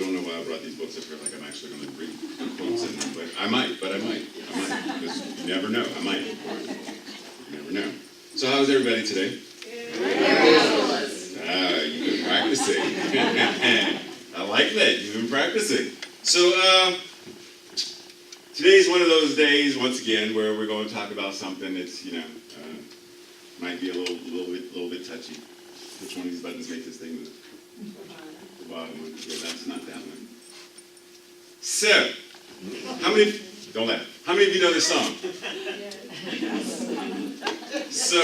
don't know why I brought these books up here like I'm actually going to read quotes in them, but I might, because you never know, I might. You never know. So how's everybody today? You've been practicing. I like that, you've been practicing. So today's one of those days, once again, where we're going to talk about something that's, might be a little bit touchy. Which one of these buttons make this thing move? The bottom one. Yeah, that's not that one. So, how many of you know this song? So,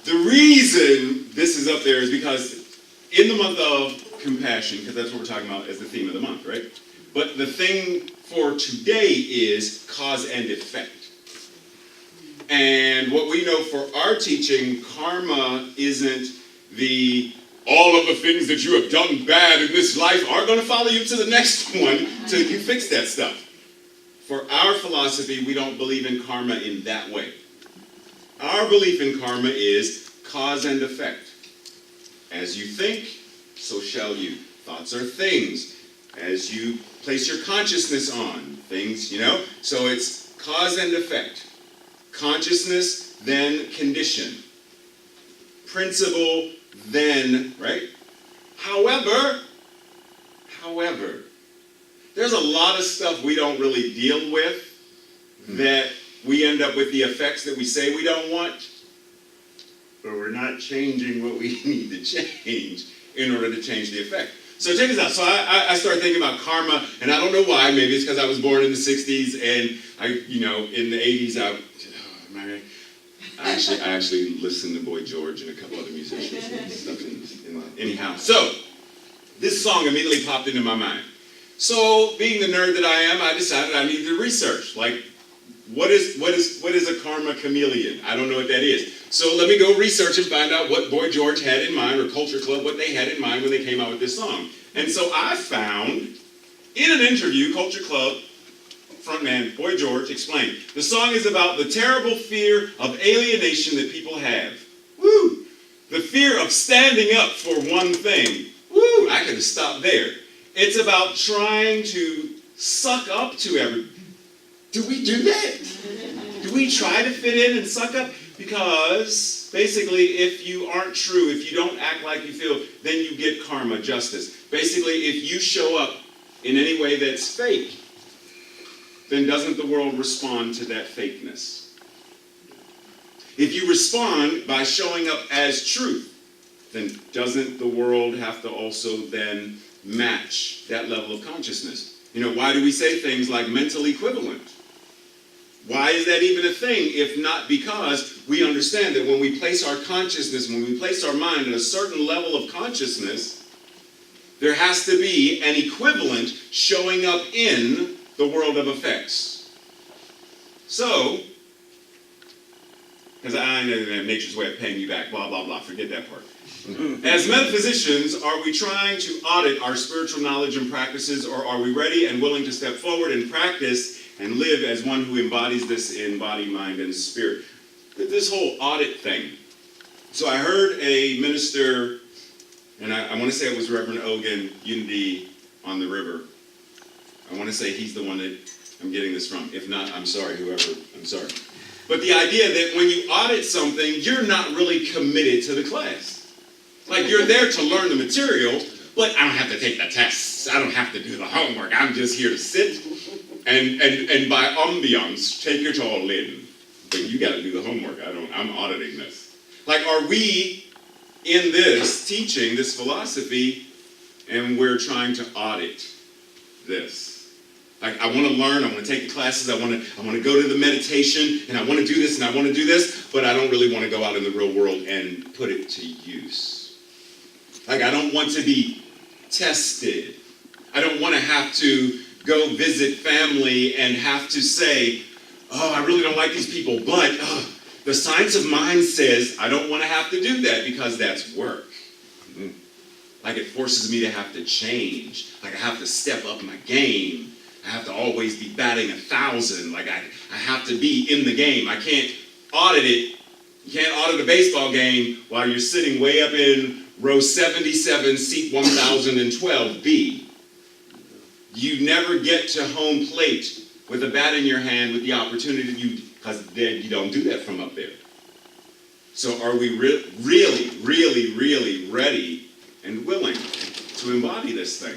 the reason this is up there is because in the month of compassion, because that's what we're talking about as the theme of the month, right? But the thing for today is cause and effect. And what we know for our teaching, karma isn't all of the things that you have done bad in this life are going to follow you to the next one till you fix that stuff. For our philosophy, we don't believe in karma in that way. Our belief in karma is cause and effect. As you think, so shall you. Thoughts are things. As you place your consciousness on things, so it's cause and effect. Consciousness, then condition. Principle, then, right? However, there's a lot of stuff we don't really deal with that we end up with the effects that we say we don't want, but we're not changing what we need to change in order to change the effect. So check this out. So I started thinking about karma, and I don't know why. Maybe it's because I was born in the 60s, and in the 80s, I actually listened to Boy George and a couple other musicians and stuff. Anyhow, so this song immediately popped into my mind. So being the nerd that I am, I decided I needed to research. Like, what is a karma chameleon? I don't know what that is. So let me go research and find out what Boy George had in mind, or Culture Club, what they had in mind when they came out with this song. And so I found, in an interview, Culture Club frontman Boy George explained, the song is about the terrible fear of alienation that people have. Woo! The fear of standing up for one thing. Woo! I could have stopped there. It's about trying to suck up to everyone. Do we do that? Do we try to fit in and suck up? Because basically, if you aren't true, if you don't act like you feel, then you get karma, justice. Basically, if you show up in any way that's fake, then doesn't the world respond to that fakeness? If you respond by showing up as truth, then doesn't the world have to also then match that level of consciousness? Why do we say things like mental equivalent? Why is that even a thing, if not because we understand that when we place our consciousness, when we place our mind at a certain level of consciousness, there has to be an equivalent showing up in the world of effects. So, because I know that nature's way of paying you back, blah, blah, blah, forget that part. As metaphysicians, are we trying to audit our spiritual knowledge and practices, or are we ready and willing to step forward and practice and live as one who embodies this in body, mind, and spirit? This whole audit thing. So I heard a minister, and I want to say it was Reverend Ogan, Unity on the River. I want to say he's the one that I'm getting this from. If not, I'm sorry, whoever, I'm sorry. But the idea that when you audit something, you're not really committed to the class. Like, you're there to learn the material, but I don't have to take the tests. I don't have to do the homework. I'm just here to sit and by ambiance, take it all in. But you got to do the homework. I'm auditing this. Like, are we in this teaching, this philosophy, and we're trying to audit this? Like, I want to learn, I want to take the classes, I want to go to the meditation, and I want to do this, and I want to do this, but I don't really want to go out in the real world and put it to use. Like, I don't want to be tested. I don't want to have to go visit family and have to say, oh, I really don't like these people, but the science of mind says I don't want to have to do that because that's work. Like, it forces me to have to change. Like, I have to step up my game. I have to always be batting 1,000. Like, I have to be in the game. I can't audit it. You can't audit a baseball game while you're sitting way up in row 77, seat 1012B. You never get to home plate with a bat in your hand with the opportunity because then you don't do that from up there. So are we really, really, really ready and willing to embody this thing?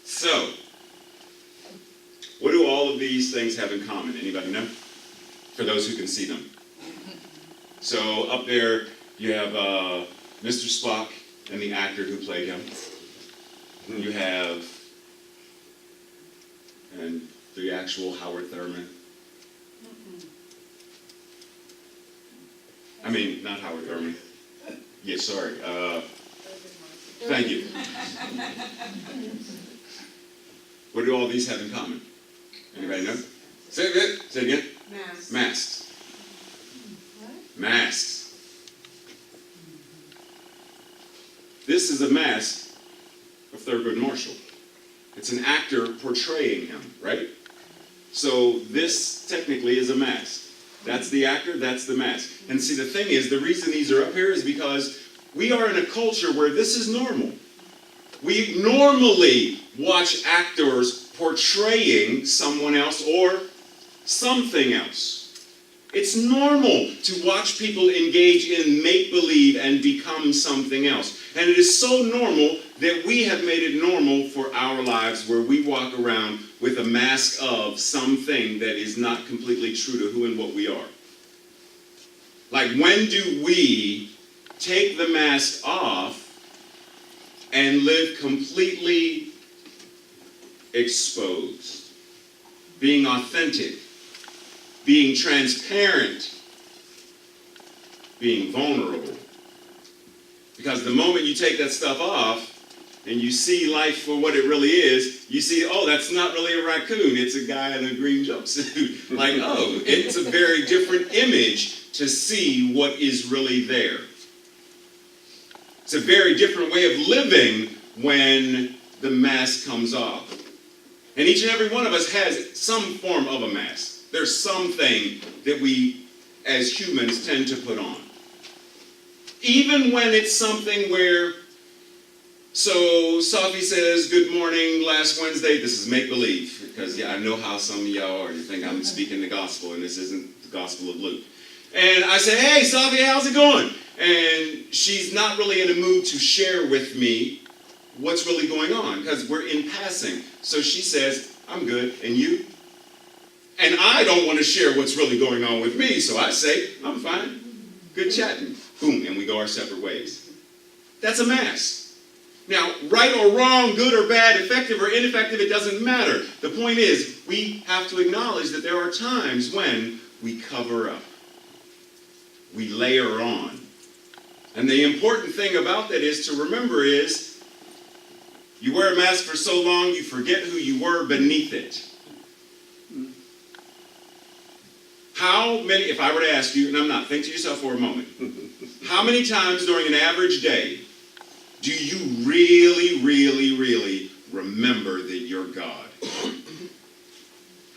So, what do all of these things have in common? Anybody know? For those who can see them. So up there you have Mr. Spock and the actor who played him. You have and the actual Howard Thurman. I mean, not Howard Thurman. Yeah, sorry. Thank you. What do all these have in common? Anybody know? Say it again. Masks. Masks. What? Masks. This is a mask of Thurgood Marshall. It's an actor portraying him, right? So this technically is a mask. That's the actor, that's the mask. And see, the thing is, the reason these are up here is because we are in a culture where this is normal. We normally watch actors portraying someone else or something else. It's normal to watch people engage in make-believe and become something else. And it is so normal that we have made it normal for our lives where we walk around with a mask of something that is not completely true to who and what we are. Like, when do we take the mask off and live completely exposed, being authentic, being transparent, being vulnerable? Because the moment you take that stuff off and you see life for what it really is, you see, oh, that's not really a raccoon, it's a guy in a green jumpsuit. Like, oh, it's a very different image to see what is really there. It's a very different way of living when the mask comes off. And each and every one of us has some form of a mask. There's something that we, as humans, tend to put on. Even when it's something where, so Sophie says, good morning, last Wednesday, this is make-believe, because yeah, I know how some of y'all are. You think I'm speaking the gospel, and this isn't the Gospel of Luke. And I say, hey, Sophie, how's it going? And she's not really in a mood to share with me what's really going on, because we're in passing. So she says, I'm good, and you? And I don't want to share what's really going on with me, so I say, I'm fine, good chatting. Boom, and we go our separate ways. That's a mask. Now, right or wrong, good or bad, effective or ineffective, it doesn't matter. The point is, we have to acknowledge that there are times when we cover up. We layer on. And the important thing about that is to remember is, you wear a mask for so long, you forget who you were beneath it. How many, if I were to ask you, and I'm not, think to yourself for a moment, how many times during an average day do you really, really, really remember that you're God?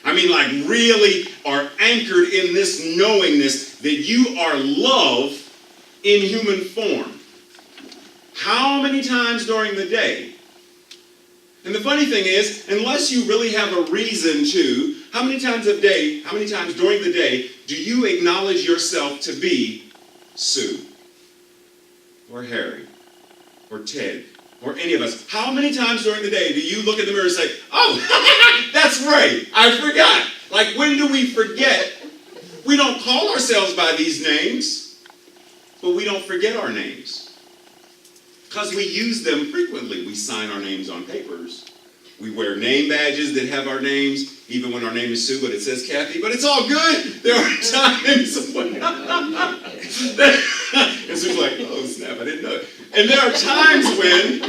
I mean, like, really are anchored in this knowingness that you are love in human form. How many times during the day? And the funny thing is, unless you really have a reason to, how many times during the day do you acknowledge yourself to be Sue? Or Harry? Or Ted? Or any of us? How many times during the day do you look in the mirror and say, oh, that's right, I forgot. Like, when do we forget? We don't call ourselves by these names, but we don't forget our names. Because we use them frequently. We sign our names on papers. We wear name badges that have our names, even when our name is Sue, but it says Kathy. But it's all good. There are times when... and Sue's like, oh, snap, I didn't know it. And there are times when,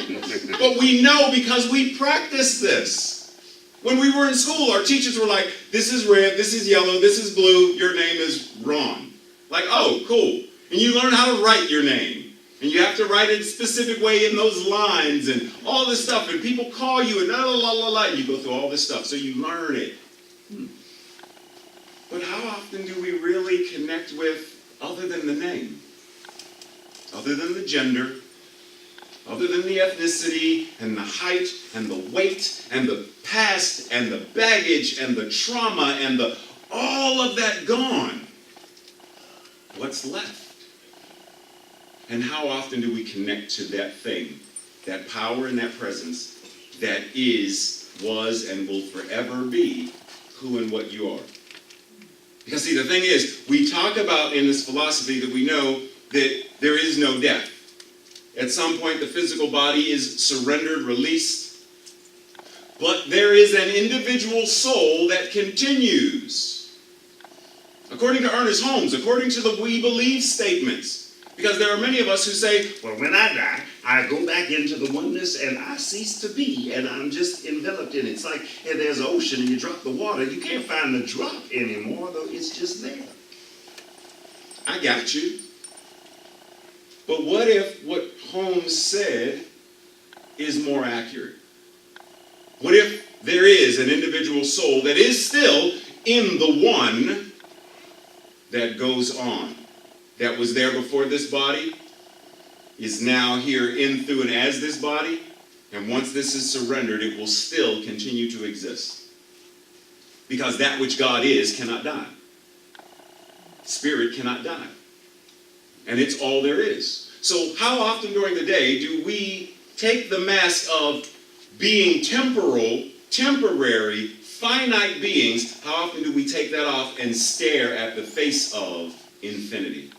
but we know because we practice this. When we were in school, our teachers were like, this is red, this is yellow, this is blue, your name is Ron. Like, oh, cool. And you learn how to write your name. And you have to write it a specific way in those lines and all this stuff. And people call you and la la la la, and you go through all this stuff. So you learn it. But how often do we really connect with other than the name, other than the gender, other than the ethnicity and the height and the weight and the past and the baggage and the trauma and all of that gone, what's left? And how often do we connect to that thing, that power and that presence that is, was, and will forever be who and what you are? Because see, the thing is, we talk about in this philosophy that we know that there is no death. At some point, the physical body is surrendered, released. But there is an individual soul that continues. According to Ernest Holmes, according to the We Believe statements. Because there are many of us who say, well, when I die, I go back into the oneness and I cease to be, and I'm just enveloped in it. It's like there's an ocean and you drop the water. You can't find the drop anymore, though it's just there. I got you. But what if what Holmes said is more accurate? What if there is an individual soul that is still in the one that goes on, that was there before this body, is now here in, through, and as this body, and once this is surrendered, it will still continue to exist? Because that which God is cannot die. Spirit cannot die. And it's all there is. So how often during the day do we take the mask of being temporal, temporary, finite beings, how often do we take that off and stare at the face of infinity?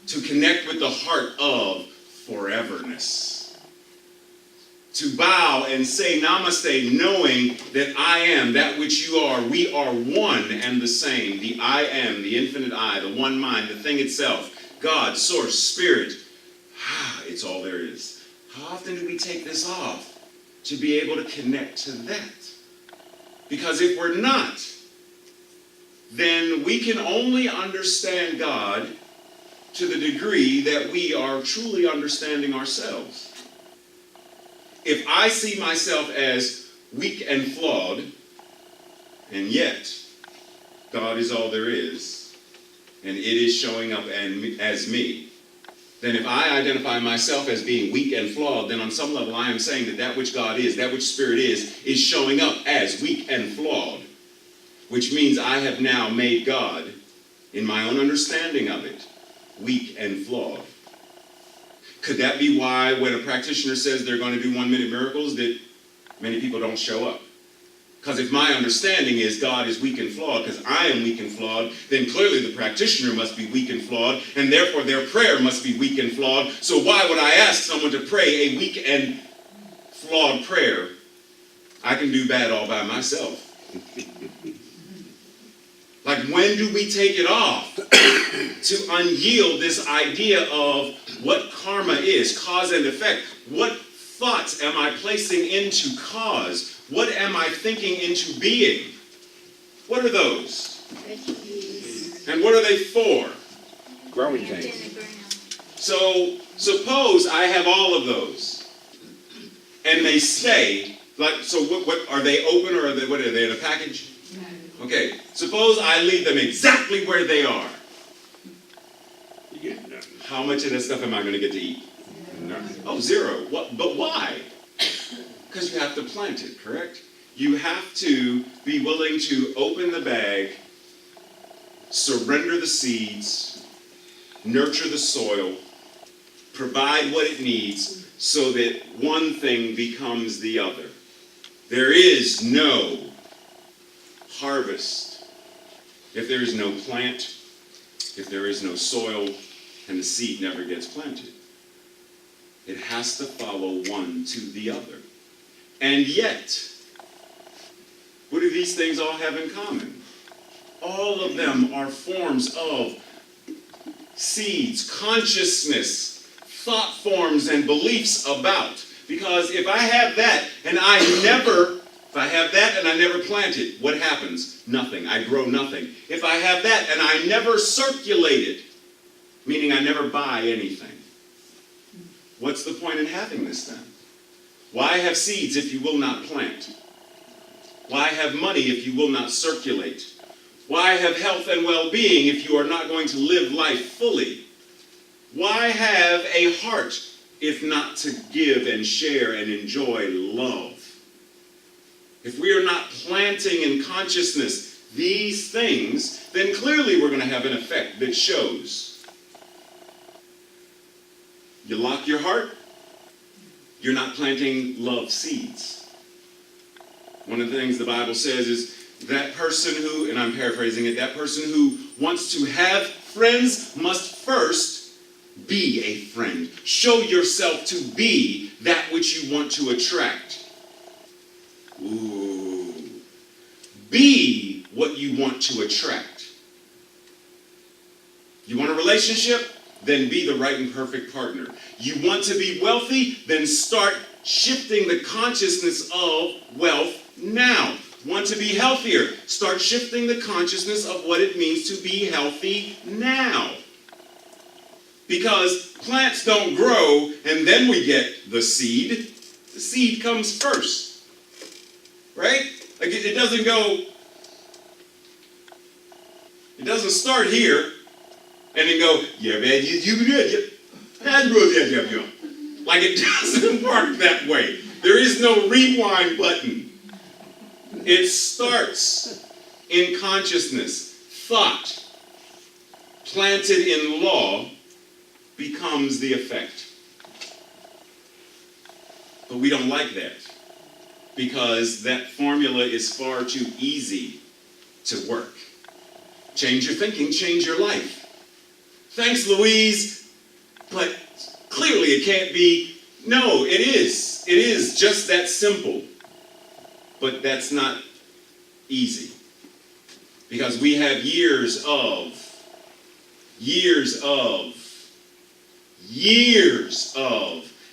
To connect with the heart of foreverness. To bow and say namaste, knowing that I am that which you are. We are one and the same. The I am, the infinite I, the one mind, the thing itself. God, source, spirit. It's all there is. How often do we take this off to be able to connect to that? Because if we're not, then we can only understand God to the degree that we are truly understanding ourselves. If I see myself as weak and flawed, and yet God is all there is, and it is showing up as me, then if I identify myself as being weak and flawed, then on some level I am saying that that which God is, that which Spirit is showing up as weak and flawed, which means I have now made God, in my own understanding of it, weak and flawed. Could that be why when a practitioner says they're going to do 1-minute miracles that many people don't show up? Because if my understanding is God is weak and flawed because I am weak and flawed, then clearly the practitioner must be weak and flawed, and therefore their prayer must be weak and flawed. So why would I ask someone to pray a weak and flawed prayer? I can do bad all by myself. Like, when do we take it off to unyield this idea of what karma is, cause and effect? What thoughts am I placing into cause? What am I thinking into being? What are those? And what are they for? Growing pains. So, suppose I have all of those, and they stay, like, so what are they open, or are they in a package? Okay, suppose I leave them exactly where they are. You get nothing. How much of that stuff am I going to get to eat? Nothing. Oh, zero. What? But why? Because you have to plant it, correct? You have to be willing to open the bag, surrender the seeds, nurture the soil, provide what it needs so that one thing becomes the other. There is no harvest if there is no plant, if there is no soil, and the seed never gets planted. It has to follow one to the other. And yet, what do these things all have in common? All of them are forms of seeds, consciousness, thought forms, and beliefs about. Because if I have that and I never plant it, what happens? Nothing. I grow nothing. If I have that and I never circulate it, meaning I never buy anything, what's the point in having this then? Why have seeds if you will not plant? Why have money if you will not circulate? Why have health and well-being if you are not going to live life fully? Why have a heart if not to give and share and enjoy love? If we are not planting in consciousness these things, then clearly we're going to have an effect that shows. You lock your heart, you're not planting love seeds. One of the things the Bible says is that person who, and I'm paraphrasing it, that person who wants to have friends must first be a friend. Show yourself to be that which you want to attract. Ooh. Be what you want to attract. You want a relationship? Then be the right and perfect partner. You want to be wealthy? Then start shifting the consciousness of wealth now. Want to be healthier? Start shifting the consciousness of what it means to be healthy now. Because plants don't grow and then we get the seed. The seed comes first. Right? Like it doesn't go, it doesn't start here and then go, yeah, man, like it doesn't work that way. There is no rewind button. It starts in consciousness. Thought, planted in law, becomes the effect. But we don't like that because that formula is far too easy to work. Change your thinking, change your life. Thanks, Louise, but clearly it can't be. No, it is. It is just that simple. But that's not easy. Because we have years of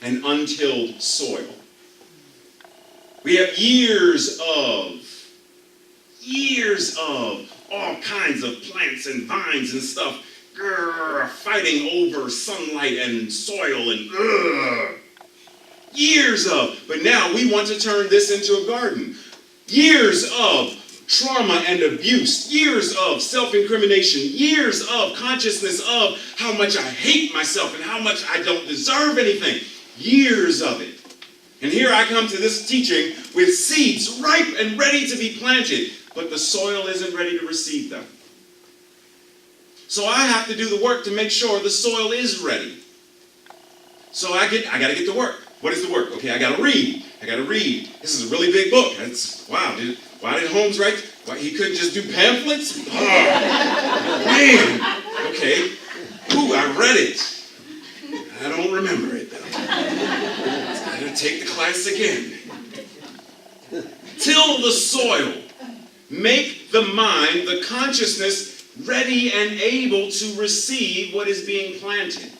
an untilled soil. We have years of all kinds of plants and vines and stuff fighting over sunlight and soil and years of, but now we want to turn this into a garden. Years of trauma and abuse, years of self-incrimination, years of consciousness of how much I hate myself and how much I don't deserve anything. Years of it. And here I come to this teaching with seeds ripe and ready to be planted, but the soil isn't ready to receive them. So I have to do the work to make sure the soil is ready. So I got to get to work. What is the work? Okay, I got to read. This is a really big book. Why did Holmes write? Why he couldn't just do pamphlets? Oh, man. Okay. Ooh, I read it. I don't remember it, though. I gotta take the class again. Till the soil. Make the mind, the consciousness, ready and able to receive what is being planted.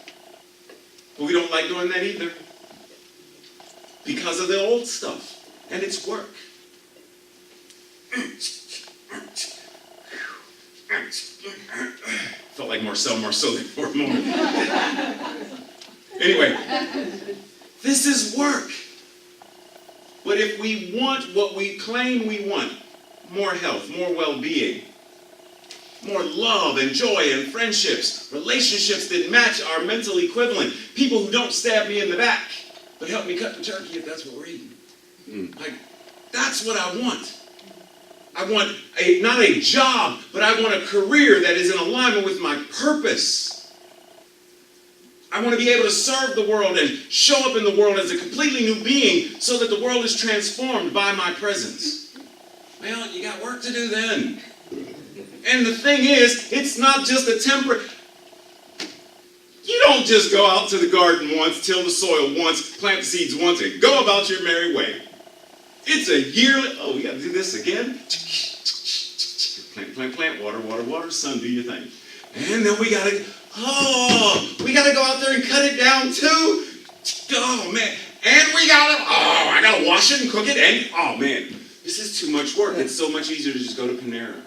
But we don't like doing that either. Because of the old stuff and its work. Felt like Marcel there for a moment. Anyway, this is work. But if we want what we claim we want, more health, more well-being, more love and joy and friendships, relationships that match our mental equivalent, people who don't stab me in the back, but help me cut the turkey if that's what we're eating. Like, that's what I want. I want not a job, but I want a career that is in alignment with my purpose. I want to be able to serve the world and show up in the world as a completely new being so that the world is transformed by my presence. Well, you got work to do then. And the thing is, it's not just a temporary. You don't just go out to the garden once, till the soil once, plant the seeds once, and go about your merry way. It's a yearly, we got to do this again? Plant, water, sun, do your thing. And then we got to go out there and cut it down too? Oh, man. And I got to wash it and cook it, and, oh, man, this is too much work. It's so much easier to just go to Panera.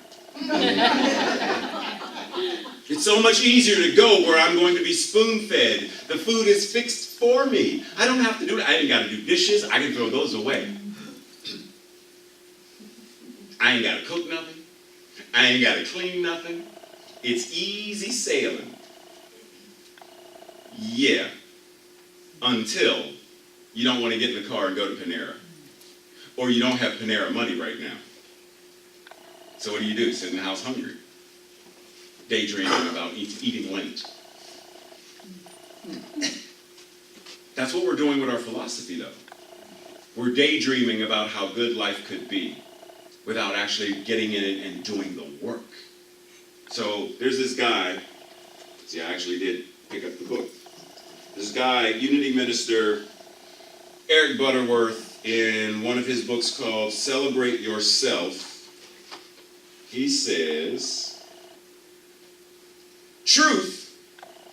It's so much easier to go where I'm going to be spoon-fed. The food is fixed for me. I don't have to do it. I ain't got to do dishes. I can throw those away. I ain't got to cook nothing. I ain't got to clean nothing. It's easy sailing. Yeah, until you don't want to get in the car and go to Panera. Or you don't have Panera money right now. So what do? Sit in the house hungry. Daydreaming about eating Lent. That's what we're doing with our philosophy, though. We're daydreaming about how good life could be without actually getting in it and doing the work. So there's this guy. See, I actually did pick up the book. This guy, Unity Minister Eric Butterworth, in one of his books called Celebrate Yourself, he says, truth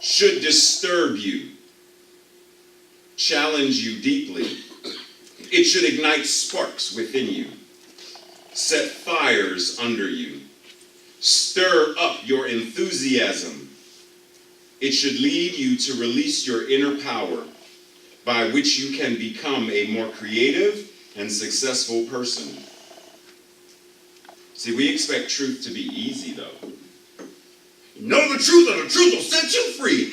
should disturb you, challenge you deeply. It should ignite sparks within you, set fires under you, stir up your enthusiasm. It should lead you to release your inner power by which you can become a more creative and successful person. See, we expect truth to be easy, though. Know the truth, and the truth will set you free.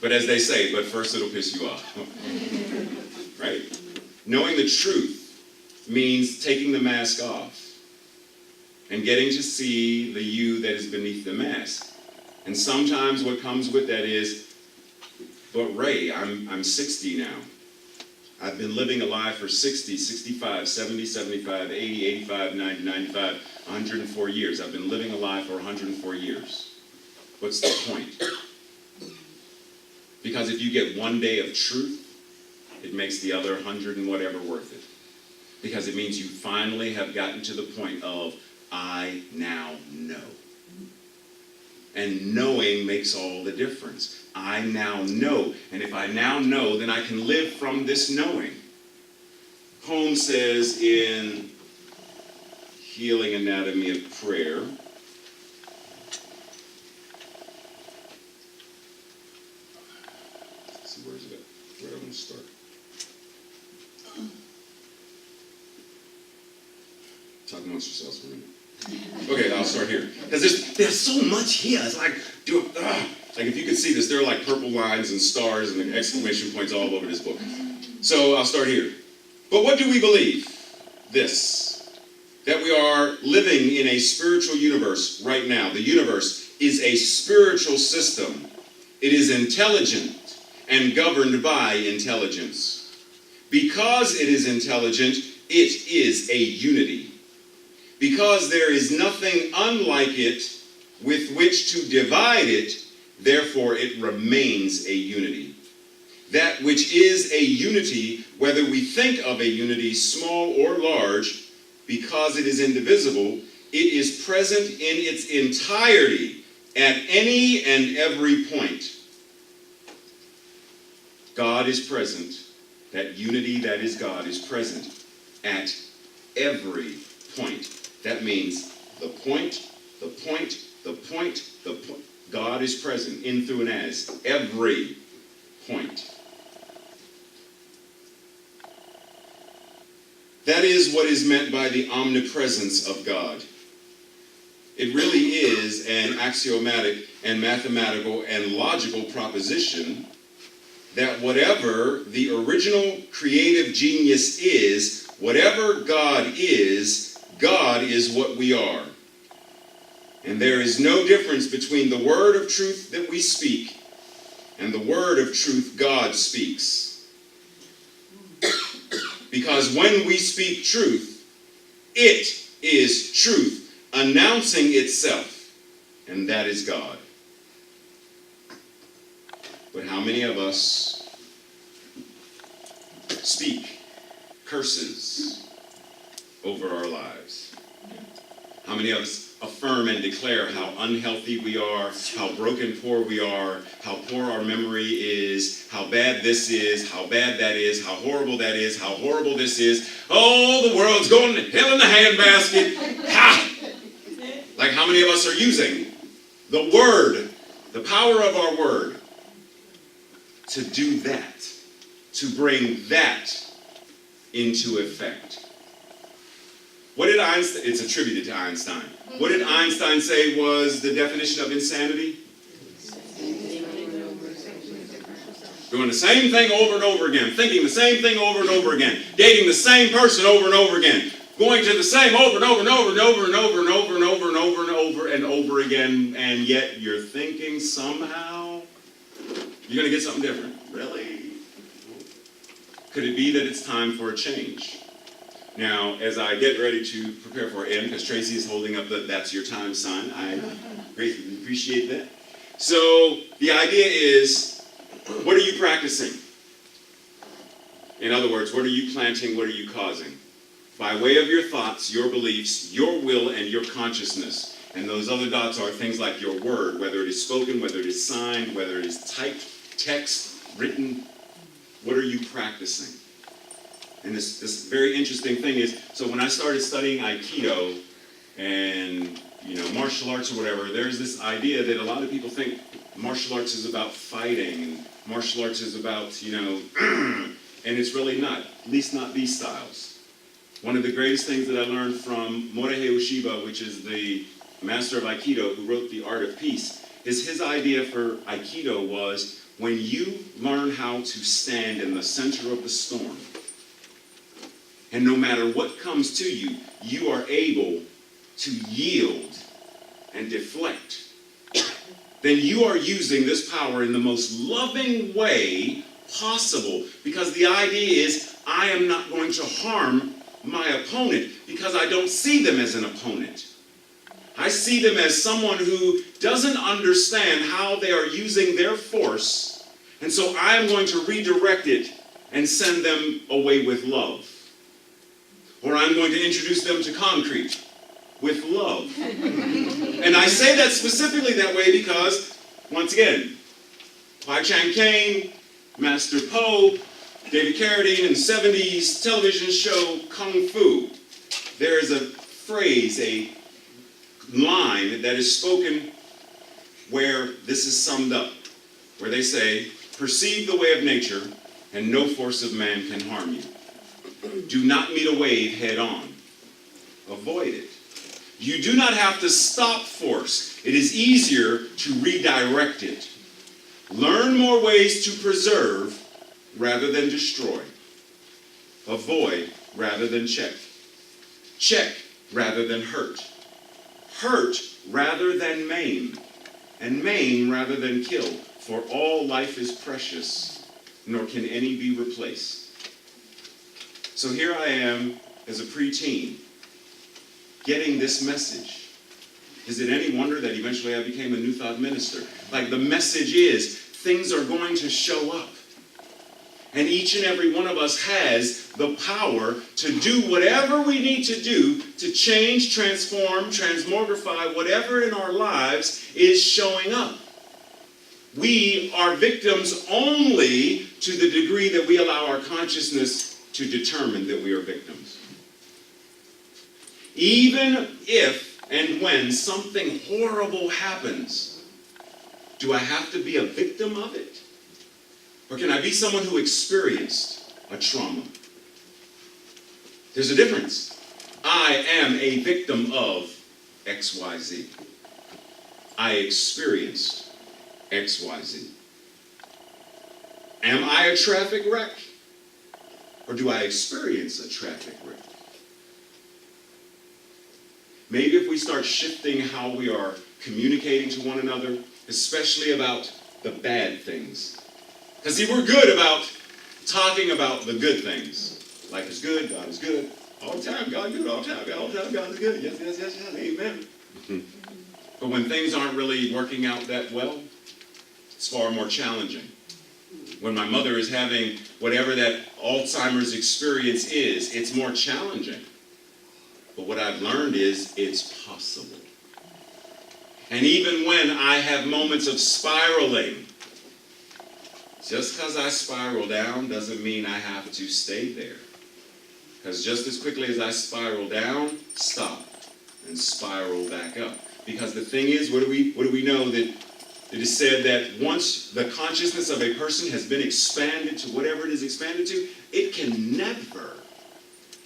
But as they say, but first it'll piss you off. Right? Knowing the truth means taking the mask off and getting to see the you that is beneath the mask. And sometimes what comes with that is, but Ray, I'm 60 now. I've been living a life for 60, 65, 70, 75, 80, 85, 90, 95, 104 years. I've been living a life for 104 years. What's the point? Because if you get one day of truth, it makes the other 100 and whatever worth it. Because it means you finally have gotten to the point of, I now know. And knowing makes all the difference. I now know. And if I now know, then I can live from this knowing. Holmes says in Healing Anatomy of Prayer, let's see, where is it at? Where do I want to start? Talk amongst yourselves for a minute. Okay, I'll start here. Because there's so much here. It's like, like if you could see this, there are like purple lines and stars and exclamation points all over this book. So I'll start here. But what do we believe? This, that we are living in a spiritual universe right now. The universe is a spiritual system. It is intelligent and governed by intelligence. Because it is intelligent, it is a unity. Because there is nothing unlike it with which to divide it, therefore it remains a unity. That which is a unity, whether we think of a unity small or large, because it is indivisible, it is present in its entirety at any and every point. God is present. That unity that is God is present at every point. That means the point, the point, the point, the point. God is present in, through, and as every point. That is what is meant by the omnipresence of God. It really is an axiomatic and mathematical and logical proposition that whatever the original creative genius is, whatever God is what we are. And there is no difference between the word of truth that we speak and the word of truth God speaks. Because when we speak truth, it is truth announcing itself, and that is God. But how many of us speak curses over our lives? How many of us affirm and declare how unhealthy we are, how broken poor we are, how poor our memory is, how bad this is, how bad that is, how horrible that is, how horrible this is. Oh, the world's going to hell in the handbasket. Ha! Like how many of us are using the word, the power of our word, to do that, to bring that into effect? What did Einstein, it's attributed to Einstein. What did Einstein say was the definition of insanity? Doing the same thing over and over again, thinking the same thing over and over again, dating the same person over and over again, going to the same over and over and over and over and over and over and over and over and over and over again, and yet you're thinking somehow you're going to get something different. Really? Could it be that it's time for a change? Now, as I get ready to prepare for end, because Tracy is holding up the "that's your time" sign, I greatly appreciate that. So the idea is, what are you practicing? In other words, what are you planting? What are you causing? By way of your thoughts, your beliefs, your will, and your consciousness. And those other dots are things like your word, whether it is spoken, whether it is signed, whether it is typed, text, written. What are you practicing? And this very interesting thing is, so when I started studying Aikido and martial arts or whatever, there's this idea that a lot of people think martial arts is about fighting, and martial arts is about, and it's really not, at least not these styles. One of the greatest things that I learned from Morihei Ueshiba, which is the master of Aikido who wrote The Art of Peace, is his idea for Aikido was when you learn how to stand in the center of the storm, and no matter what comes to you, you are able to yield and deflect, then you are using this power in the most loving way possible. Because the idea is, I am not going to harm my opponent because I don't see them as an opponent. I see them as someone who doesn't understand how they are using their force, and so I am going to redirect it and send them away with love. Or I'm going to introduce them to concrete with love. And I say that specifically that way because, once again, Pai Chang Caine, Master Po, David Carradine in the 70s television show Kung Fu. There is a phrase, a line that is spoken where this is summed up, where they say, perceive the way of nature and no force of man can harm you. Do not meet a wave head on. Avoid it. You do not have to stop force. It is easier to redirect it. Learn more ways to preserve rather than destroy. Avoid rather than check. Check rather than hurt. Hurt rather than maim. And maim rather than kill. For all life is precious, nor can any be replaced. So here I am as a preteen, getting this message. Is it any wonder that eventually I became a New Thought minister? Like, the message is, things are going to show up. And each and every one of us has the power to do whatever we need to do to change, transform, transmogrify whatever in our lives is showing up. We are victims only to the degree that we allow our consciousness to determine that we are victims. Even if and when something horrible happens, do I have to be a victim of it? Or can I be someone who experienced a trauma? There's a difference. I am a victim of XYZ. I experienced XYZ. Am I a traffic wreck? Or do I experience a traffic wreck? Maybe if we start shifting how we are communicating to one another, especially about the bad things. Because see, we're good about talking about the good things. Life is good, God is good. All the time, God is good. All the time, God is good. Yes, yes, yes, yes, amen. But when things aren't really working out that well, it's far more challenging. When my mother is having whatever that Alzheimer's experience is, it's more challenging. But what I've learned is it's possible. And even when I have moments of spiraling, just because I spiral down doesn't mean I have to stay there. Because just as quickly as I spiral down, stop and spiral back up. Because the thing is, what do we know that it is said that once the consciousness of a person has been expanded to whatever it is expanded to, it can never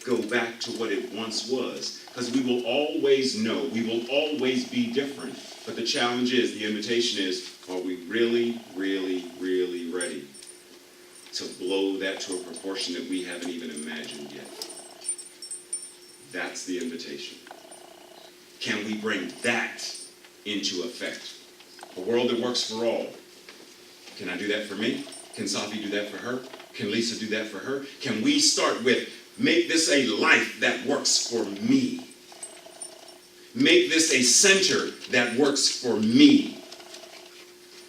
go back to what it once was. Because we will always know, we will always be different. But the challenge is, the invitation is, are we really, really, really ready to blow that to a proportion that we haven't even imagined yet? That's the invitation. Can we bring that into effect? A world that works for all. Can I do that for me? Can Safi do that for her? Can Lisa do that for her? Can we start with, make this a life that works for me? Make this a center that works for me.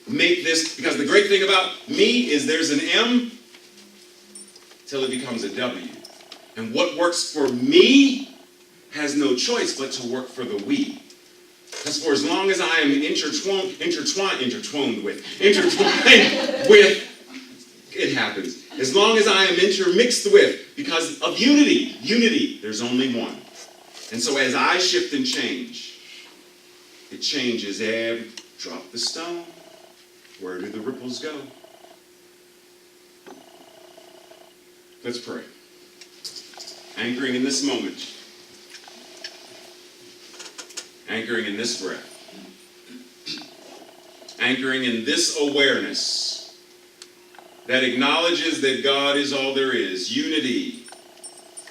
Make this, because the great thing about me is there's an M till it becomes a W. And what works for me has no choice but to work for the we. Because for as long as I am intertwined with, it happens. As long as I am intermixed with, because of unity, there's only one. And so as I shift and change, it changes every, drop the stone, where do the ripples go? Let's pray. Anchoring in this moment. Anchoring in this breath. Anchoring in this awareness that acknowledges that God is all there is. Unity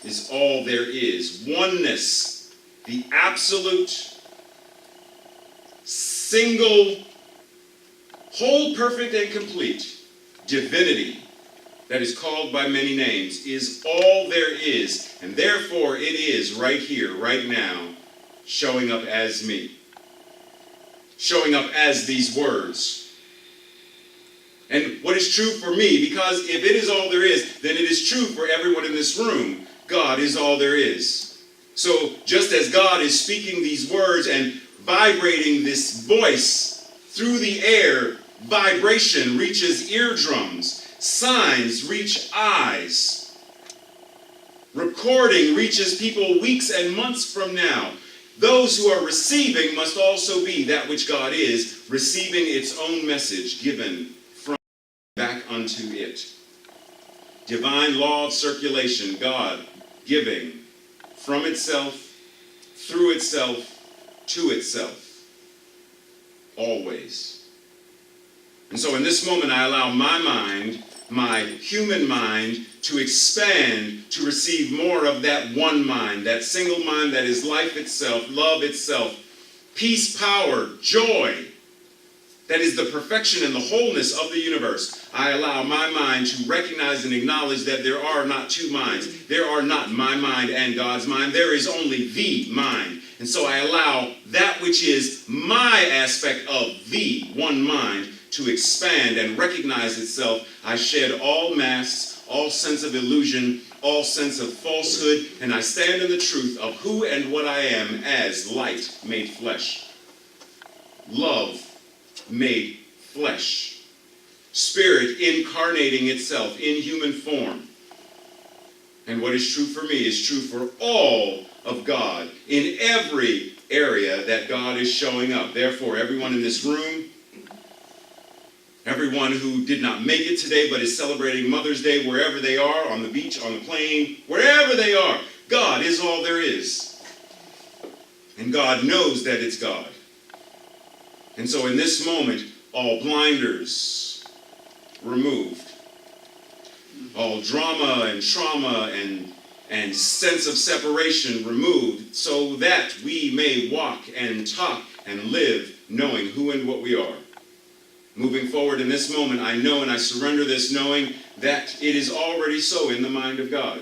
is all there is. Oneness, the absolute, single, whole, perfect, and complete divinity that is called by many names is all there is. And therefore it is right here, right now, showing up as me. Showing up as these words. And what is true for me, because if it is all there is, then it is true for everyone in this room. God is all there is. So just as God is speaking these words and vibrating this voice through the air, vibration reaches eardrums, signs reach eyes, recording reaches people weeks and months from now. Those who are receiving must also be that which God is, receiving its own message given from back unto it. Divine law of circulation, God giving from itself, through itself, to itself. Always. And so in this moment I allow my mind, my human mind, to expand, to receive more of that one mind, that single mind that is life itself, love itself, peace, power, joy, that is the perfection and the wholeness of the universe. I allow my mind to recognize and acknowledge that there are not two minds. There are not my mind and God's mind. There is only the mind. And so I allow that which is my aspect of the one mind to expand and recognize itself. I shed all masks, all sense of illusion, all sense of falsehood, and I stand in the truth of who and what I am as light made flesh. Love made flesh. Spirit incarnating itself in human form. And what is true for me is true for all of God in every area that God is showing up. Therefore, everyone in this room, everyone who did not make it today but is celebrating Mother's Day wherever they are, on the beach, on the plane, wherever they are, God is all there is. And God knows that it's God. And so in this moment, all blinders removed. All drama and trauma and sense of separation removed, so that we may walk and talk and live knowing who and what we are. Moving forward in this moment, I know and I surrender this knowing that it is already so in the mind of God.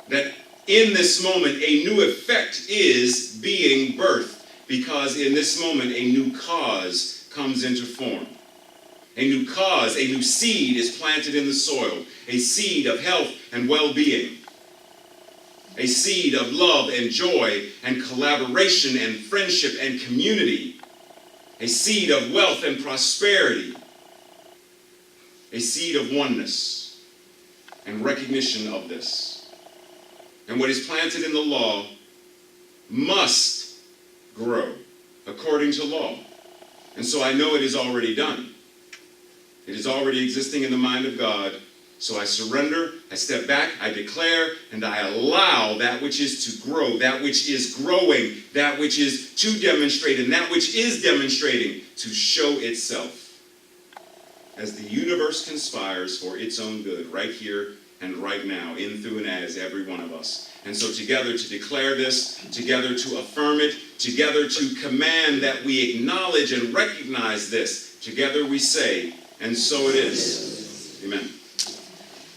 That in this moment, a new effect is being birthed, because in this moment, a new cause comes into form. A new cause, a new seed is planted in the soil, a seed of health and well-being, a seed of love and joy and collaboration and friendship and community, a seed of wealth and prosperity, a seed of oneness and recognition of this. And what is planted in the law must grow according to law. And so I know it is already done. It is already existing in the mind of God, So I surrender, I step back, I declare, and I allow that which is to grow, that which is growing, that which is to demonstrate, and that which is demonstrating to show itself as the universe conspires for its own good, right here and right now, in, through, and as every one of us. And so together to declare this, together to affirm it, together to command that we acknowledge and recognize this, together we say, and so it is. Amen.